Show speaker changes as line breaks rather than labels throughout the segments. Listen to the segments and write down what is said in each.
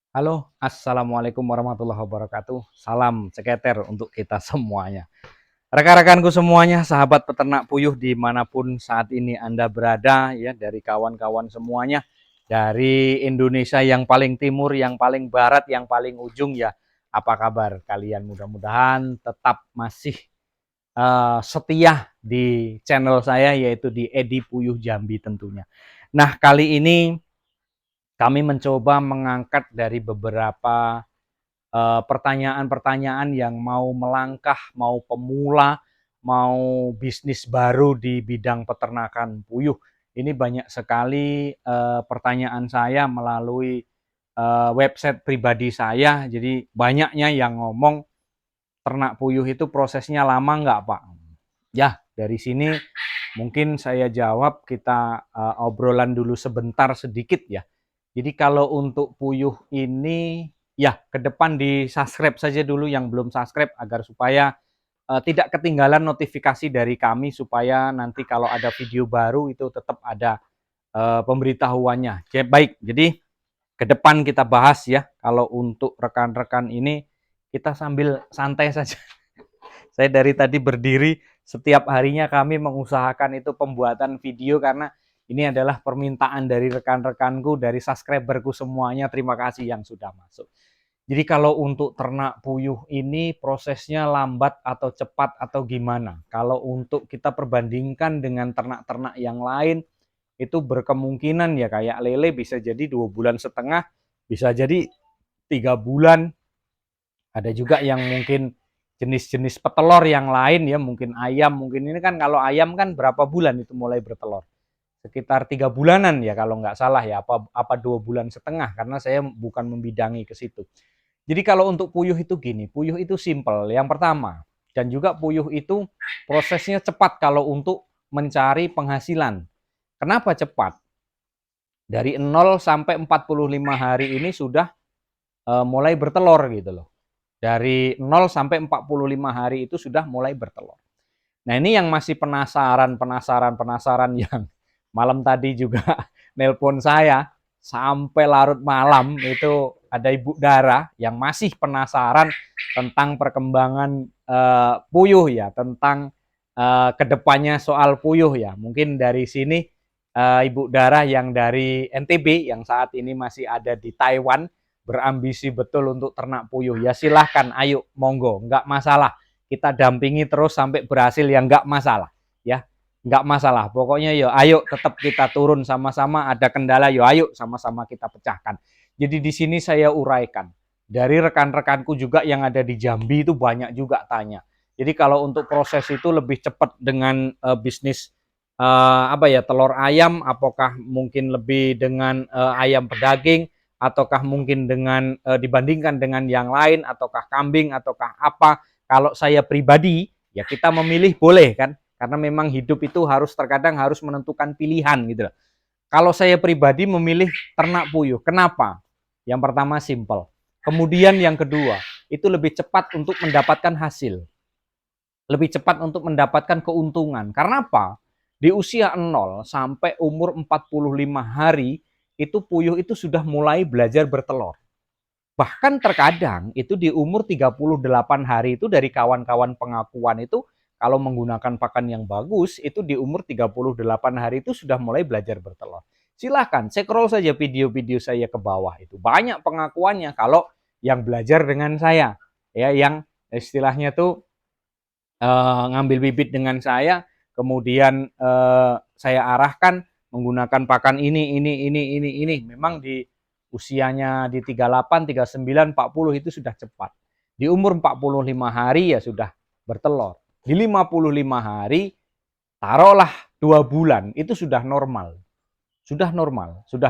Halo, assalamualaikum warahmatullahi wabarakatuh. Salam ceketer untuk kita semuanya. Rekan-rekanku semuanya, sahabat peternak puyuh dimanapun saat ini Anda berada, ya, dari kawan-kawan semuanya, dari Indonesia yang paling timur, yang paling barat, yang paling ujung, ya. Apa kabar kalian? Mudah-mudahan tetap masih setia di channel saya, yaitu di Edi Puyuh Jambi tentunya. Nah, kali ini kami mencoba mengangkat dari beberapa pertanyaan-pertanyaan yang mau melangkah, mau pemula, mau bisnis baru di bidang peternakan puyuh. Ini banyak sekali pertanyaan saya melalui website pribadi saya. Jadi banyaknya yang ngomong ternak puyuh itu prosesnya lama nggak, Pak? Ya, dari sini mungkin saya jawab, kita obrolan dulu sebentar sedikit ya. Jadi kalau untuk puyuh ini, ya, ke depan di-subscribe saja dulu yang belum subscribe agar supaya tidak ketinggalan notifikasi dari kami, supaya nanti kalau ada video baru itu tetap ada pemberitahuannya. Oke, baik. Jadi ke depan kita bahas ya. Kalau untuk rekan-rekan ini kita sambil santai saja. Saya dari tadi berdiri, setiap harinya kami mengusahakan itu pembuatan video karena ini adalah permintaan dari rekan-rekanku, dari subscriberku semuanya. Terima kasih yang sudah masuk. Jadi kalau untuk ternak puyuh ini prosesnya lambat atau cepat atau gimana? Kalau untuk kita perbandingkan dengan ternak-ternak yang lain, itu berkemungkinan ya kayak lele bisa jadi 2,5 bulan, bisa jadi 3 bulan. Ada juga yang mungkin jenis-jenis petelur yang lain ya, mungkin ayam, mungkin ini kan kalau ayam kan berapa bulan itu mulai bertelur? Sekitar 3 bulanan ya kalau nggak salah ya, apa 2,5 bulan, karena saya bukan membidangi ke situ. Jadi kalau untuk puyuh itu gini, puyuh itu simple yang pertama, dan juga puyuh itu prosesnya cepat kalau untuk mencari penghasilan. Kenapa cepat? Dari 0 sampai 45 hari ini sudah mulai bertelur gitu loh. Dari 0 sampai 45 hari itu sudah mulai bertelur. Nah, ini yang masih penasaran yang malam tadi juga nelpon saya sampai larut malam, itu ada Ibu Dara yang masih penasaran tentang perkembangan puyuh ya, tentang kedepannya soal puyuh ya. Mungkin dari sini Ibu Dara yang dari NTB yang saat ini masih ada di Taiwan, berambisi betul untuk ternak puyuh, ya silahkan, ayo monggo, nggak masalah, kita dampingi terus sampai berhasil, ya nggak masalah ya, nggak masalah, pokoknya yo ayo tetap kita turun sama-sama, ada kendala yo ayo sama-sama kita pecahkan. Jadi di sini saya uraikan, dari rekan-rekanku juga yang ada di Jambi itu banyak juga tanya. Jadi kalau untuk proses itu lebih cepat dengan bisnis apa ya, telur ayam, apakah mungkin lebih dengan ayam pedaging, ataukah mungkin dengan dibandingkan dengan yang lain, ataukah kambing, ataukah apa? Kalau saya pribadi, ya kita memilih boleh kan, karena memang hidup itu harus terkadang harus menentukan pilihan gitu. Kalau saya pribadi memilih ternak puyuh, kenapa? Yang pertama simple. Kemudian yang kedua, itu lebih cepat untuk mendapatkan hasil. Lebih cepat untuk mendapatkan keuntungan. Karena apa? Di usia 0 sampai umur 45 hari, itu puyuh itu sudah mulai belajar bertelur. Bahkan terkadang itu di umur 38 hari itu, dari kawan-kawan pengakuan itu, kalau menggunakan pakan yang bagus, itu di umur 38 hari itu sudah mulai belajar bertelur. Silahkan, scroll saja video-video saya ke bawah, itu banyak pengakuannya kalau yang belajar dengan saya, ya, yang istilahnya tuh ngambil bibit dengan saya, kemudian saya arahkan menggunakan pakan ini. Memang di usianya di 38, 39, 40 itu sudah cepat. Di umur 45 hari ya sudah bertelur. Di 55 hari, taruhlah 2 bulan, itu sudah normal. Sudah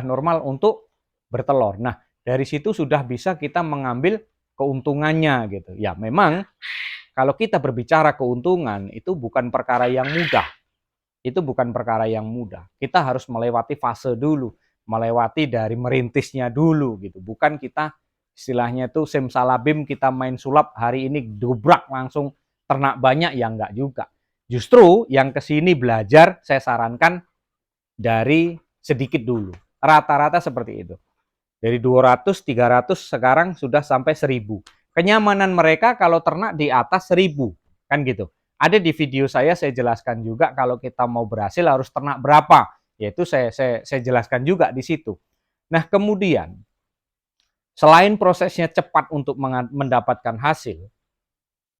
normal untuk bertelur. Nah, dari situ sudah bisa kita mengambil keuntungannya gitu. Ya, memang kalau kita berbicara keuntungan, itu bukan perkara yang mudah. Itu bukan perkara yang mudah. Kita harus melewati fase dulu, melewati dari merintisnya dulu gitu. Bukan kita istilahnya itu simsalabim kita main sulap hari ini dobrak langsung ternak banyak, ya enggak juga. Justru yang kesini belajar, saya sarankan dari sedikit dulu. Rata-rata seperti itu. Dari 200, 300 sekarang sudah sampai 1000. Kenyamanan mereka kalau ternak di atas 1000, kan gitu. Ada di video saya jelaskan juga kalau kita mau berhasil harus ternak berapa, yaitu saya jelaskan juga di situ. Nah, kemudian selain prosesnya cepat untuk mendapatkan hasil,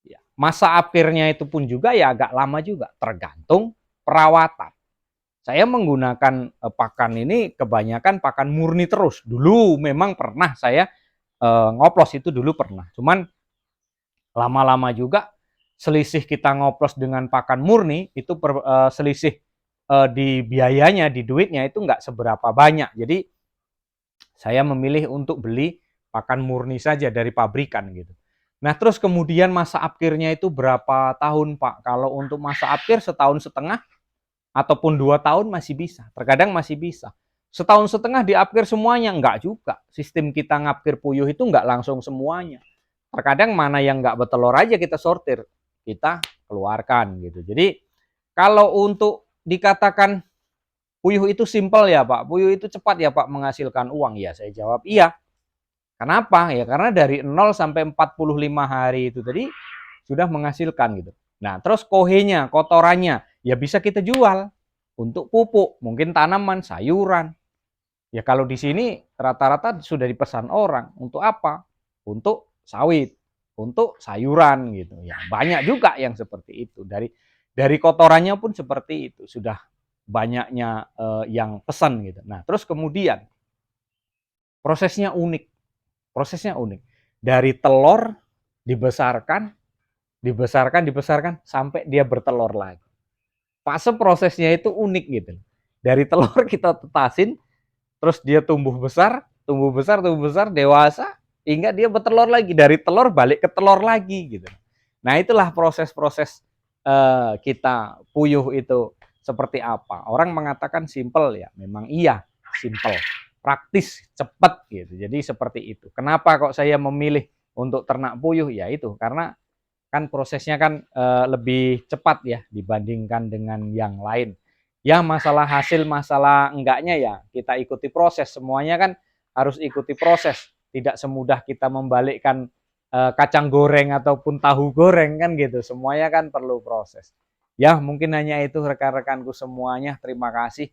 ya, masa akhirnya itu pun juga ya agak lama juga, tergantung perawatan. Saya menggunakan pakan ini kebanyakan pakan murni terus. Dulu memang pernah saya ngoplos itu dulu pernah. Cuman lama-lama juga selisih kita ngoplos dengan pakan murni itu selisih di biayanya, di duitnya itu nggak seberapa banyak. Jadi saya memilih untuk beli pakan murni saja dari pabrikan gitu. Nah, terus kemudian masa akhirnya itu berapa tahun, Pak? Kalau untuk masa akhir setahun setengah ataupun 2 tahun masih bisa, terkadang masih bisa. Setahun setengah di-upgrade semuanya, enggak juga. Sistem kita ngupgrade puyuh itu enggak langsung semuanya. Terkadang mana yang enggak bertelur aja kita sortir, kita keluarkan gitu. Jadi kalau untuk dikatakan puyuh itu simpel ya Pak, puyuh itu cepat ya Pak menghasilkan uang, ya saya jawab iya. Kenapa? Ya karena dari 0 sampai 45 hari itu tadi sudah menghasilkan gitu. Nah, terus kohenya, kotorannya, ya bisa kita jual untuk pupuk, mungkin tanaman, sayuran. Ya kalau di sini rata-rata sudah dipesan orang, untuk apa? Untuk sawit, untuk sayuran gitu. Ya, banyak juga yang seperti itu. Dari kotorannya pun seperti itu, sudah banyaknya yang pesan gitu. Nah, terus kemudian prosesnya unik. Prosesnya unik. Dari telur dibesarkan, dibesarkan sampai dia bertelur lagi. Fase prosesnya itu unik gitu. Dari telur kita tetasin, terus dia tumbuh besar, dewasa, hingga dia bertelur lagi. Dari telur balik ke telur lagi gitu. Nah, itulah proses-proses kita puyuh itu seperti apa. Orang mengatakan simple ya, memang iya, simple. Praktis, cepat gitu. Jadi seperti itu. Kenapa kok saya memilih untuk ternak puyuh? Ya itu, karena kan prosesnya kan lebih cepat ya dibandingkan dengan yang lain. Ya masalah hasil, masalah enggaknya ya kita ikuti proses. Semuanya kan harus ikuti proses. Tidak semudah kita membalikkan kacang goreng ataupun tahu goreng kan gitu. Semuanya kan perlu proses. Ya mungkin hanya itu rekan-rekanku semuanya. Terima kasih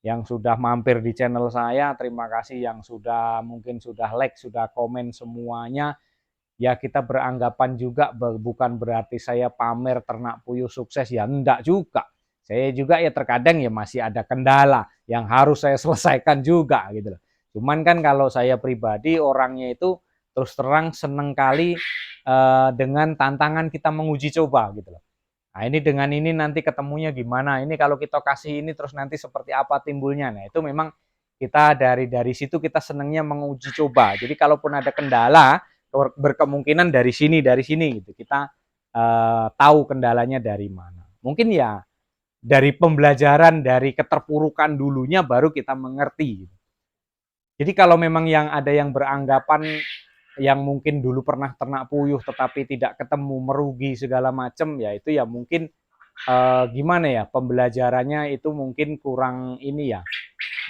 yang sudah mampir di channel saya. Terima kasih yang sudah mungkin sudah like, sudah komen semuanya. Ya kita beranggapan juga bukan berarti saya pamer ternak puyuh sukses ya, enggak juga. Saya juga ya terkadang ya masih ada kendala yang harus saya selesaikan juga gitu loh. Cuman kan kalau saya pribadi orangnya itu terus terang seneng kali dengan tantangan kita menguji coba gitu loh. Nah ini dengan ini nanti ketemunya gimana, ini kalau kita kasih ini terus nanti seperti apa timbulnya. Nah itu memang kita dari situ kita senengnya menguji coba. Jadi kalaupun ada kendala berkemungkinan dari sini gitu. Kita tahu kendalanya dari mana. Mungkin ya dari pembelajaran dari keterpurukan dulunya baru kita mengerti. Jadi kalau memang yang ada yang beranggapan yang mungkin dulu pernah ternak puyuh tetapi tidak ketemu, merugi segala macam, ya itu ya mungkin gimana ya pembelajarannya itu mungkin kurang ini ya,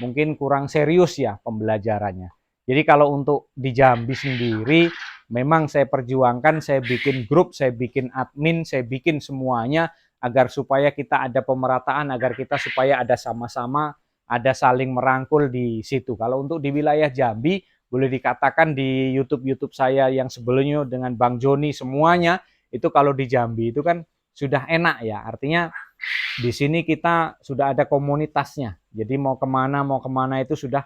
mungkin kurang serius ya pembelajarannya. Jadi kalau untuk di Jambi sendiri memang saya perjuangkan, saya bikin grup, saya bikin admin, saya bikin semuanya agar supaya kita ada pemerataan, agar kita supaya ada sama-sama, ada saling merangkul di situ. Kalau untuk di wilayah Jambi, boleh dikatakan di YouTube saya yang sebelumnya dengan Bang Joni semuanya, itu kalau di Jambi itu kan sudah enak ya, artinya di sini kita sudah ada komunitasnya. Jadi mau kemana itu sudah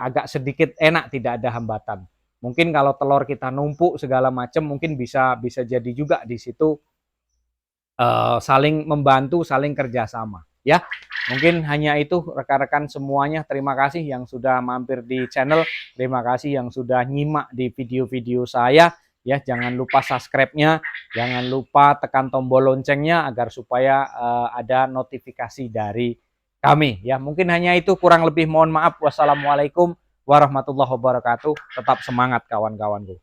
agak sedikit enak, tidak ada hambatan. Mungkin kalau telur kita numpuk segala macam mungkin bisa jadi juga di situ saling membantu, saling kerjasama. Ya, mungkin hanya itu rekan-rekan semuanya. Terima kasih yang sudah mampir di channel. Terima kasih yang sudah nyimak di video-video saya. Ya, jangan lupa subscribe-nya, jangan lupa tekan tombol loncengnya agar supaya ada notifikasi dari kami. Ya, mungkin hanya itu, kurang lebih mohon maaf. Wassalamualaikum warahmatullahi wabarakatuh. Tetap semangat kawan-kawanku.